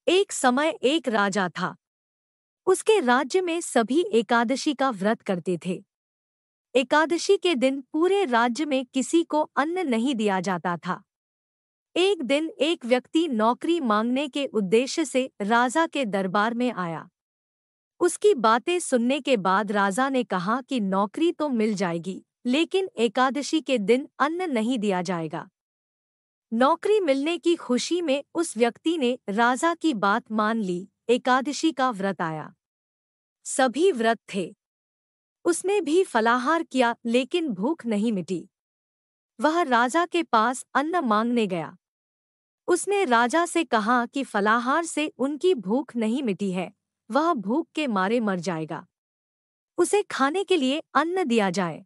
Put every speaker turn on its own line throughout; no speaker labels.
एक समय एक राजा था। उसके राज्य में सभी एकादशी का व्रत करते थे। एकादशी के दिन पूरे राज्य में किसी को अन्न नहीं दिया जाता था। एक दिन एक व्यक्ति नौकरी मांगने के उद्देश्य से राजा के दरबार में आया। उसकी बातें सुनने के बाद राजा ने कहा कि नौकरी तो मिल जाएगी, लेकिन एकादशी के दिन अन्न नहीं दिया जाएगा। नौकरी मिलने की खुशी में उस व्यक्ति ने राजा की बात मान ली। एकादशी का व्रत आया। सभी व्रत थे। उसने भी फलाहार किया, लेकिन भूख नहीं मिटी। वह राजा के पास अन्न मांगने गया। उसने राजा से कहा कि फलाहार से उनकी भूख नहीं मिटी है, वह भूख के मारे मर जाएगा। उसे खाने के लिए अन्न दिया जाए।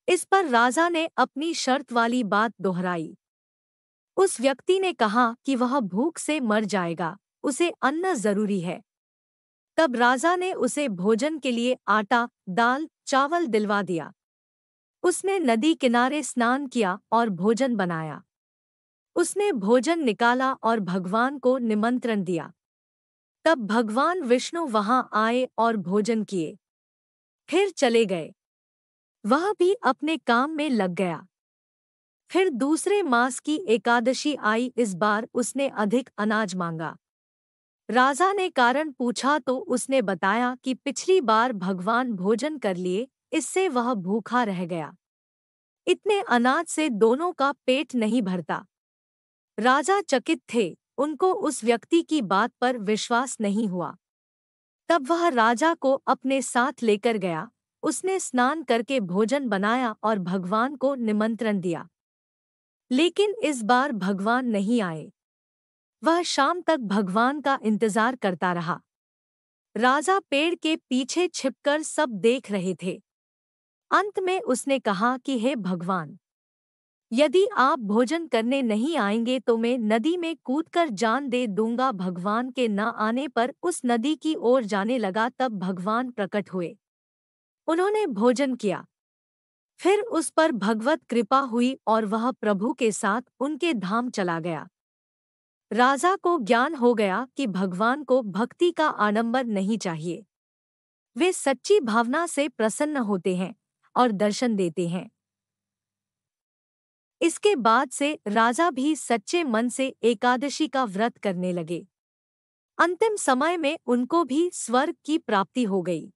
इस पर राजा ने अपनी शर्त वाली बात दोहराई। उस व्यक्ति ने कहा कि वह भूख से मर जाएगा, उसे अन्न जरूरी है। तब राजा ने उसे भोजन के लिए आटा, दाल, चावल दिलवा दिया। उसने नदी किनारे स्नान किया और भोजन बनाया। उसने भोजन निकाला और भगवान को निमंत्रण दिया। तब भगवान विष्णु वहां आए और भोजन किए, फिर चले गए। वह भी अपने काम में लग गया। फिर दूसरे मास की एकादशी आई। इस बार उसने अधिक अनाज मांगा। राजा ने कारण पूछा तो उसने बताया कि पिछली बार भगवान भोजन कर लिए, इससे वह भूखा रह गया। इतने अनाज से दोनों का पेट नहीं भरता। राजा चकित थे, उनको उस व्यक्ति की बात पर विश्वास नहीं हुआ। तब वह राजा को अपने साथ लेकर गया। उसने स्नान करके भोजन बनाया और भगवान को निमंत्रण दिया। लेकिन इस बार भगवान नहीं आए। वह शाम तक भगवान का इंतजार करता रहा। राजा पेड़ के पीछे छिपकर सब देख रहे थे। अंत में उसने कहा कि हे भगवान, यदि आप भोजन करने नहीं आएंगे तो मैं नदी में कूदकर जान दे दूंगा। भगवान के न आने पर उस नदी की ओर जाने लगा। तब भगवान प्रकट हुए। उन्होंने भोजन किया। फिर उस पर भगवत कृपा हुई और वह प्रभु के साथ उनके धाम चला गया। राजा को ज्ञान हो गया कि भगवान को भक्ति का आडंबर नहीं चाहिए। वे सच्ची भावना से प्रसन्न होते हैं और दर्शन देते हैं। इसके बाद से राजा भी सच्चे मन से एकादशी का व्रत करने लगे। अंतिम समय में उनको भी स्वर्ग की प्राप्ति हो गई।